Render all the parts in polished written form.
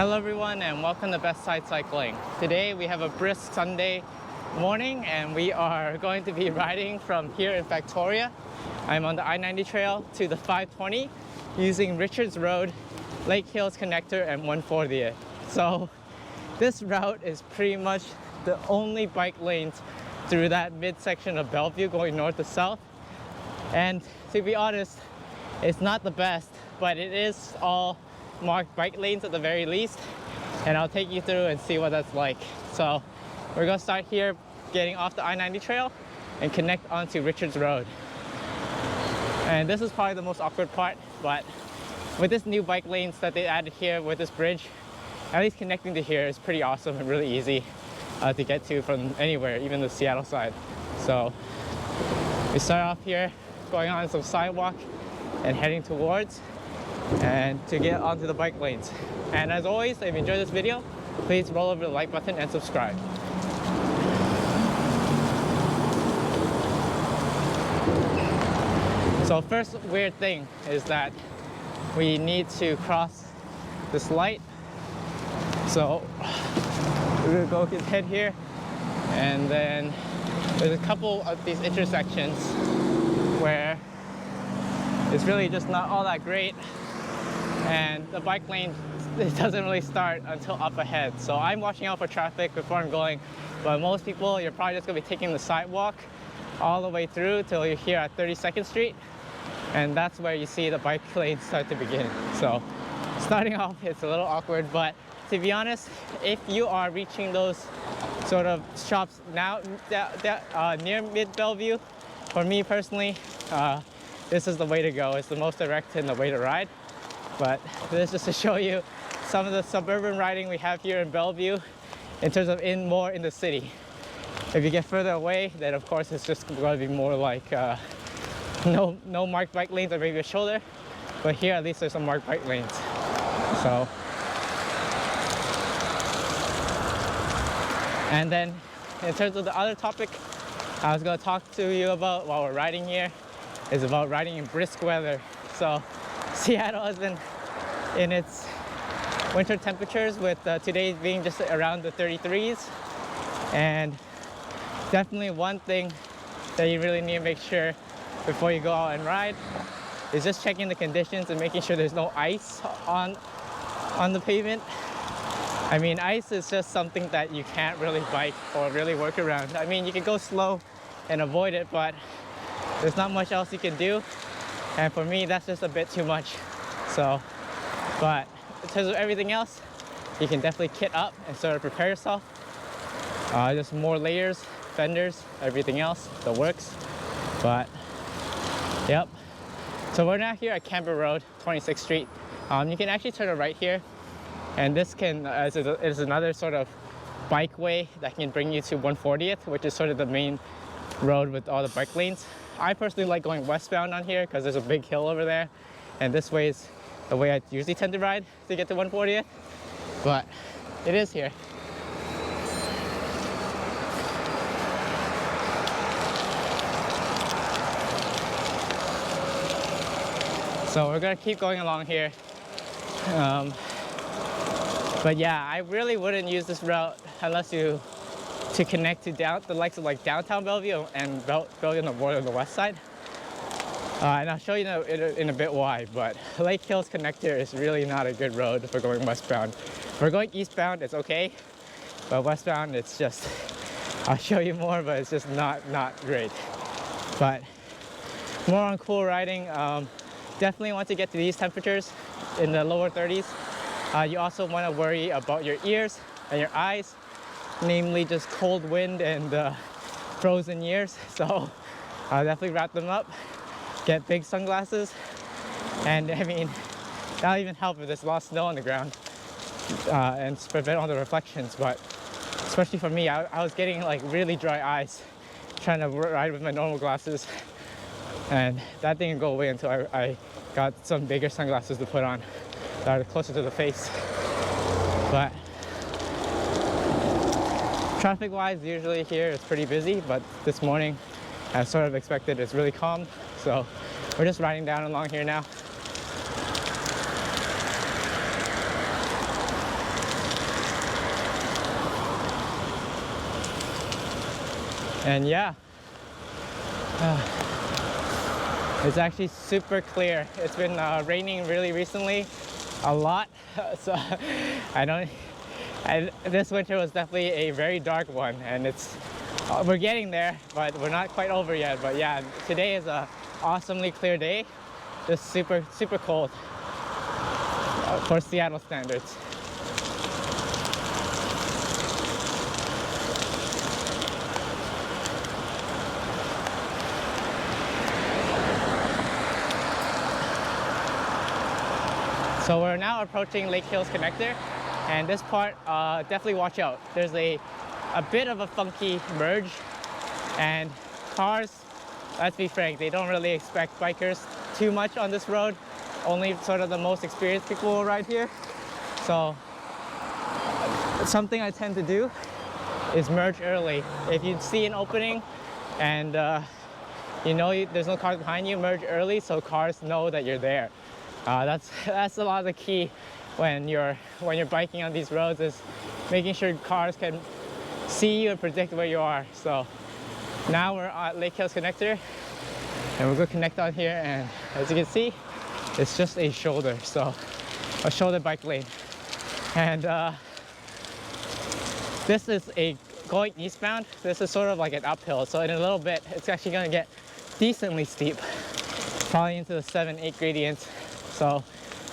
Hello everyone and welcome to Best Side Cycling. Today we have a brisk Sunday morning and we are going to be riding from here in Factoria. I'm on the I-90 trail to the 520 using Richards Road, Lake Hills Connector and 140th. So this route is pretty much the only bike lanes through that midsection of Bellevue going north to south. And to be honest, it's not the best, but it is all marked bike lanes at the very least, and I'll take you through and see what that's like. So we're gonna start here, getting off the I-90 trail and connect onto Richards Road. And this is probably the most awkward part, but with this new bike lanes that they added here with this bridge, at least connecting to here is pretty awesome and really easy to get to from anywhere, even the Seattle side. So we start off here, going on some sidewalk and heading towards and to get onto the bike lanes. And as always, if you enjoyed this video, please roll over the like button and subscribe. So first weird thing is that we need to cross this light. So we're gonna go ahead here, and then there's a couple of these intersections where it's really just not all that great, and the bike lane, it doesn't really start until up ahead. So I'm watching out for traffic before I'm going, but most people, you're probably just gonna be taking the sidewalk all the way through till you're here at 32nd Street, and that's where you see the bike lanes start to begin. So starting off, it's a little awkward, but to be honest, if you are reaching those sort of shops now near mid-Bellevue, for me personally, this is the way to go. It's the most direct and the way to ride. But this is just to show you some of the suburban riding we have here in Bellevue in terms of more in the city. If you get further away, then of course it's just going to be more like no marked bike lanes or maybe a shoulder. But here at least there's some marked bike lanes. So, and then in terms of the other topic I was going to talk to you about while we're riding here is about riding in brisk weather. So Seattle has been in its winter temperatures, with today being just around the 33s. And definitely one thing that you really need to make sure before you go out and ride is just checking the conditions and making sure there's no ice on the pavement. I mean, ice is just something that you can't really bike or really work around. I mean, you can go slow and avoid it, but there's not much else you can do. And for me, that's just a bit too much. So, but in terms of everything else, you can definitely kit up and sort of prepare yourself. Just more layers, fenders, everything else, the works. But, yep. So we're now here at Canberra Road, 26th Street. You can actually turn a right here. And this is another sort of bike way that can bring you to 140th, which is sort of the main road with all the bike lanes. I personally like going westbound on here because there's a big hill over there, and this way is the way I usually tend to ride to get to 140th, but it is here. So we're gonna keep going along here. But yeah, I really wouldn't use this route unless to connect to the likes of like downtown Bellevue and Bellevue on the west side. And I'll show you in a bit why, but Lake Hills Connector is really not a good road for going westbound. If we're going eastbound, it's okay, but westbound, it's just, I'll show you more, but it's just not great. But more on cool riding, definitely once you get to these temperatures in the lower 30s, you also want to worry about your ears and your eyes, namely just cold wind and frozen ears. So I'll definitely wrap them up, get big sunglasses, and I mean, that'll even help if there's a lot of snow on the ground and prevent all the reflections. But especially for me, I was getting like really dry eyes trying to ride with my normal glasses, and that didn't go away until I got some bigger sunglasses to put on that are closer to the face. But traffic wise, usually here it's pretty busy, but this morning, as sort of expected, it's really calm. So we're just riding down along here now. And yeah, it's actually super clear. It's been raining really recently, a lot. So this winter was definitely a very dark one, and we're getting there, but we're not quite over yet. But yeah, today is a awesomely clear day, just super cold for Seattle standards. So we're now approaching Lake Hills Connector, and this part, definitely watch out. There's a bit of a funky merge, and cars, let's be frank, they don't really expect bikers too much on this road. Only sort of the most experienced people will ride here. So something I tend to do is merge early. If you see an opening and you know there's no cars behind you, merge early so cars know that you're there. That's a lot of the key when you're biking on these roads, is making sure cars can see you and predict where you are. So now we're at Lake Hills Connector, and we're gonna connect on here, and as you can see, it's just a shoulder, so a shoulder bike lane. And this is going eastbound. This is sort of like an uphill, so in a little bit it's actually gonna get decently steep, probably into the 7-8 gradients. So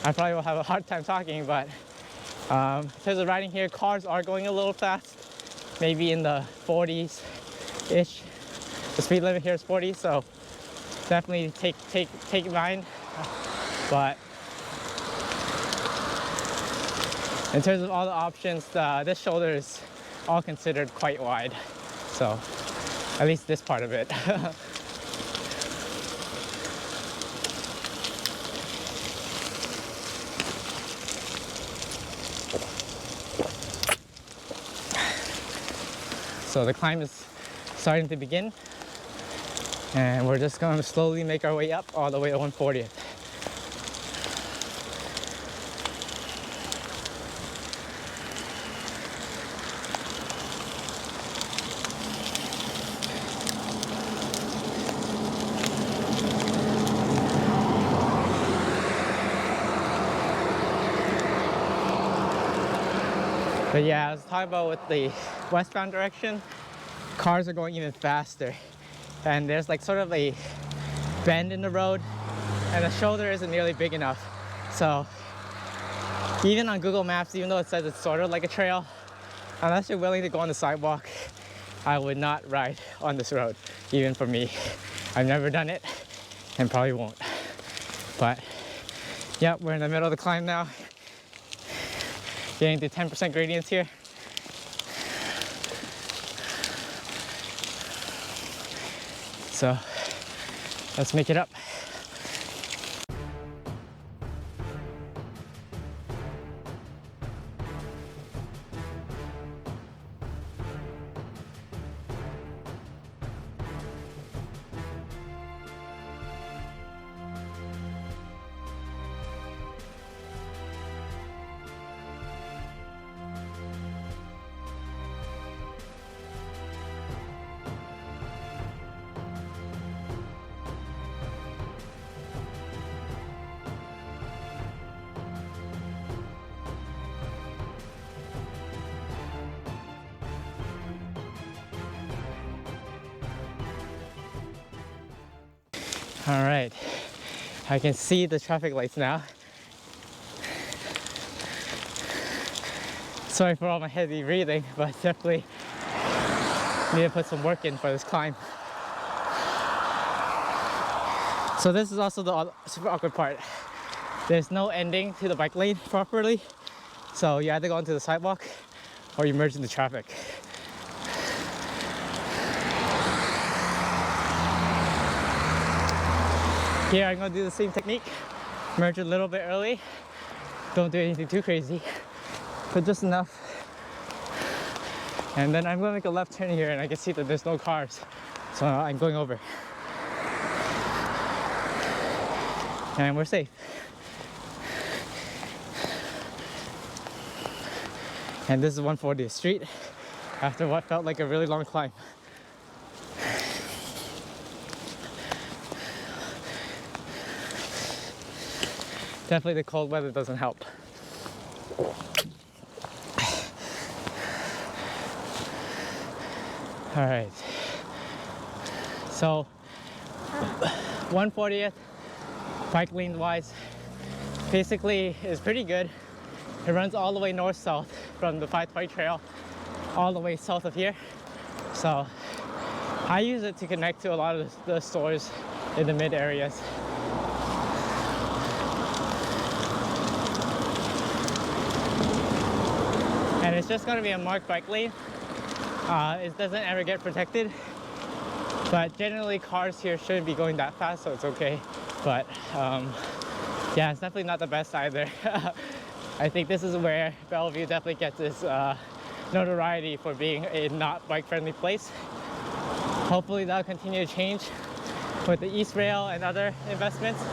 I probably will have a hard time talking, but in terms of riding here, cars are going a little fast, maybe in the 40s-ish. The speed limit here is 40, so definitely take mine. But in terms of all the options, this shoulder is all considered quite wide. So at least this part of it. So the climb is starting to begin, and we're just going to slowly make our way up all the way to 140th. But yeah, I was talking about with the westbound direction, cars are going even faster. And there's like sort of a bend in the road, and the shoulder isn't nearly big enough. So even on Google Maps, even though it says it's sort of like a trail, unless you're willing to go on the sidewalk, I would not ride on this road, even for me. I've never done it and probably won't. But yeah, we're in the middle of the climb now. Getting to 10% gradients here. So let's make it up. All right, I can see the traffic lights now. Sorry for all my heavy breathing, but definitely need to put some work in for this climb. So this is also the super awkward part. There's no ending to the bike lane properly, so you either go onto the sidewalk or you merge into traffic. Here I'm gonna do the same technique. Merge a little bit early. Don't do anything too crazy, but just enough. And then I'm gonna make a left turn here, and I can see that there's no cars. So I'm going over. And we're safe. And this is 140th Street after what felt like a really long climb. definitely the cold weather doesn't help. All right, so 140th bike lane wise basically is pretty good. It runs all the way north-south from the 520 trail all the way south of here. So I use it to connect to a lot of the stores in the mid areas. And it's just gonna be a marked bike lane. It doesn't ever get protected, but generally cars here shouldn't be going that fast, so it's okay. But yeah, it's definitely not the best either. I think this is where Bellevue definitely gets its notoriety for being a not bike-friendly place. Hopefully that'll continue to change with the East Rail and other investments.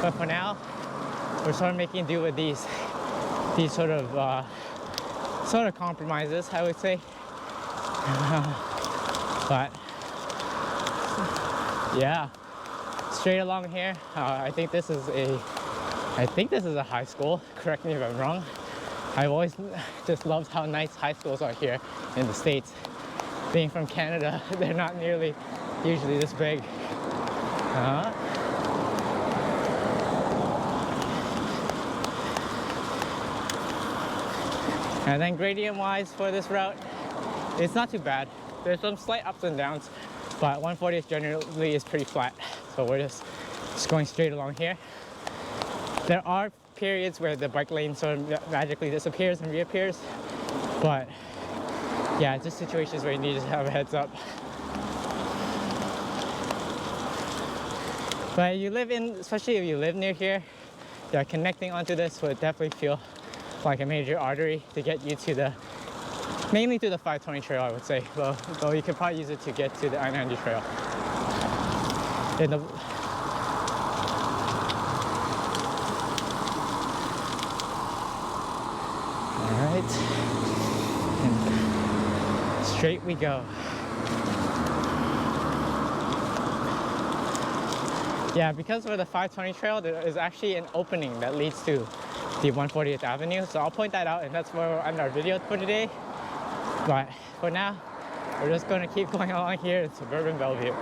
But for now, we're sort of making do with these sort of compromises, I would say. But yeah, straight along here. I think this is a high school. Correct me if I'm wrong. I've always just loved how nice high schools are here in the States. Being from Canada, they're not nearly usually this big. And then gradient wise for this route, it's not too bad. There's some slight ups and downs, but 140th generally is pretty flat. So we're just going straight along here. There are periods where the bike lane sort of magically disappears and reappears, but yeah, just situations where you need to have a heads up. But especially if you live near here, yeah, connecting onto this would definitely feel like a major artery to get you to mainly to the 520 trail, I would say. Well, though you could probably use it to get to the I-90 trail. All right, and straight we go. Yeah, because for the 520 trail, there is actually an opening that leads to the 140th Avenue. So I'll point that out, and that's where we'll end our video for today. But for now, we're just going to keep going along here in suburban Bellevue.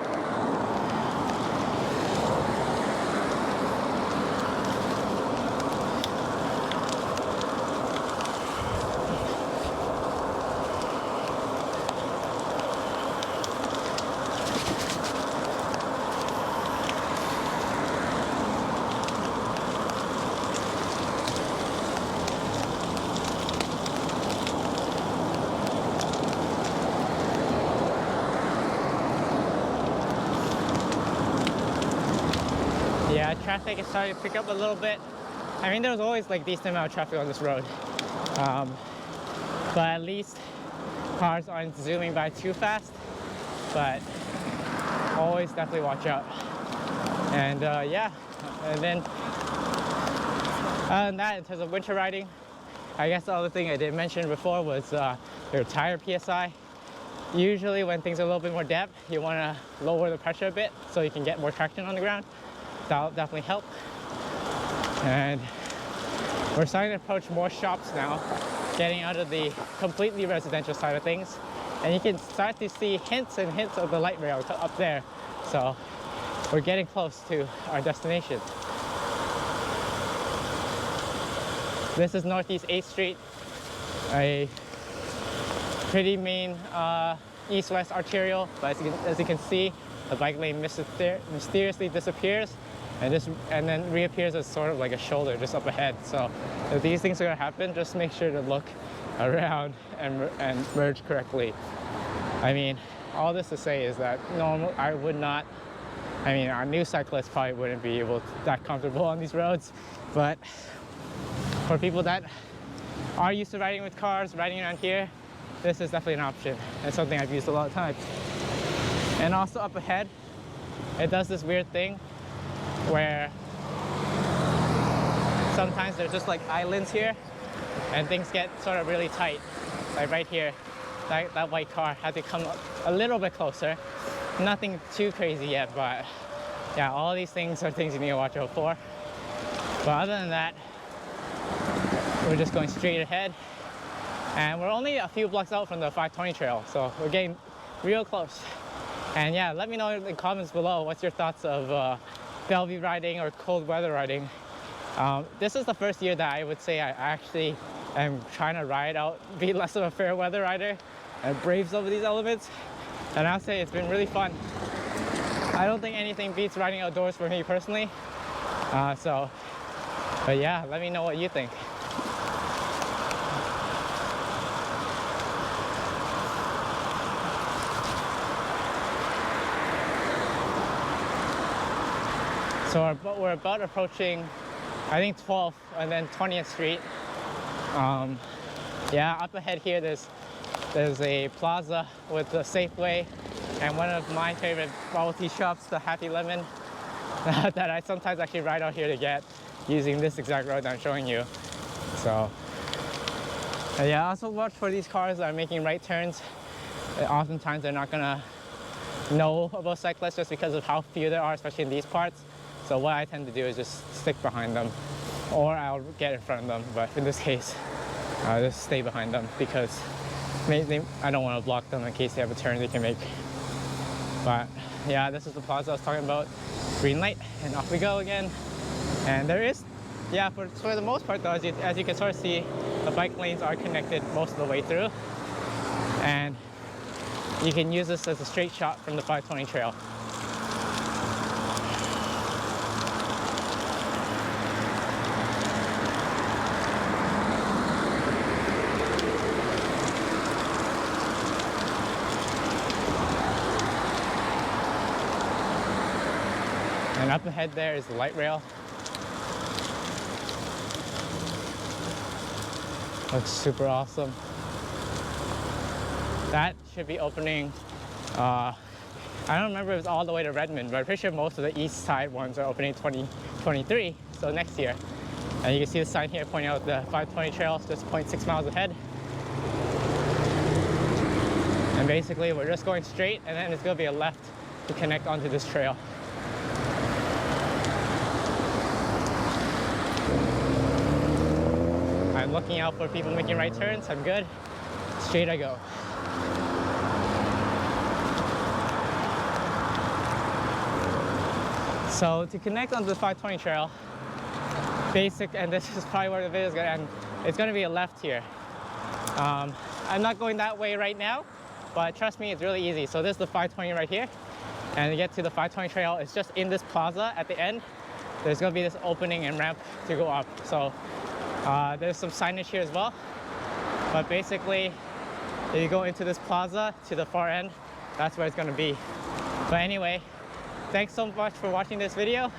Yeah, traffic is starting to pick up a little bit. I mean, there was always like decent amount of traffic on this road, but at least cars aren't zooming by too fast. But always definitely watch out. And yeah, and then other than that, in terms of winter riding, I guess the other thing I didn't mention before was your tire PSI. Usually when things are a little bit more depth, you want to lower the pressure a bit so you can get more traction on the ground. That'll definitely help. And we're starting to approach more shops now, getting out of the completely residential side of things. And you can start to see hints and hints of the light rail up there. So we're getting close to our destination. This is Northeast 8th Street, a pretty main east-west arterial, but as you can see, the bike lane mysteriously disappears and then reappears as sort of like a shoulder just up ahead. So if these things are gonna happen, just make sure to look around and merge correctly. I mean, all this to say is that our new cyclists probably wouldn't be that comfortable on these roads, but for people that are used to riding with cars, riding around here, this is definitely an option. It's something I've used a lot of times. And also up ahead, it does this weird thing where sometimes there's just like islands here and things get sort of really tight. Like right here, that white car had to come a little bit closer. Nothing too crazy yet, but yeah, all these things are things you need to watch out for. But other than that, we're just going straight ahead. And we're only a few blocks out from the 520 trail, so we're getting real close. And yeah, let me know in the comments below what's your thoughts of Bellevue riding or cold weather riding. This is the first year that I would say I actually am trying to ride out, be less of a fair weather rider and brave some of these elements. And I'll say it's been really fun. I don't think anything beats riding outdoors for me personally. But yeah, let me know what you think. So we're about approaching, I think 12th and then 20th Street. Yeah, up ahead here there's a plaza with a Safeway and one of my favorite bubble tea shops, the Happy Lemon, that I sometimes actually ride out here to get using this exact road that I'm showing you. So yeah, also watch for these cars that are making right turns. Oftentimes they're not gonna know about cyclists just because of how few there are, especially in these parts. So what I tend to do is just stick behind them, or I'll get in front of them. But in this case, I'll just stay behind them because I don't want to block them in case they have a turn they can make. But yeah, this is the plaza I was talking about. Green light, and off we go again. And there is, yeah, for the most part though, as you can sort of see, the bike lanes are connected most of the way through. And you can use this as a straight shot from the 520 trail. And up ahead there is the light rail. Looks super awesome. That should be opening, I don't remember if it's all the way to Redmond, but I'm pretty sure most of the east side ones are opening 2023, so next year. And you can see the sign here pointing out the 520 trail, just 0.6 miles ahead. And basically we're just going straight, and then it's gonna be a left to connect onto this trail. I'm looking out for people making right turns. I'm good. Straight I go. So to connect onto the 520 trail, and this is probably where the video is going to end, it's going to be a left here. I'm not going that way right now, but trust me, it's really easy. So this is the 520 right here, and to get to the 520 trail, it's just in this plaza at the end. There's going to be this opening and ramp to go up. So there's some signage here as well, but basically if you go into this plaza to the far end, that's where it's going to be. But anyway, thanks so much for watching this video,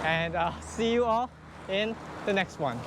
and I'll see you all in the next one.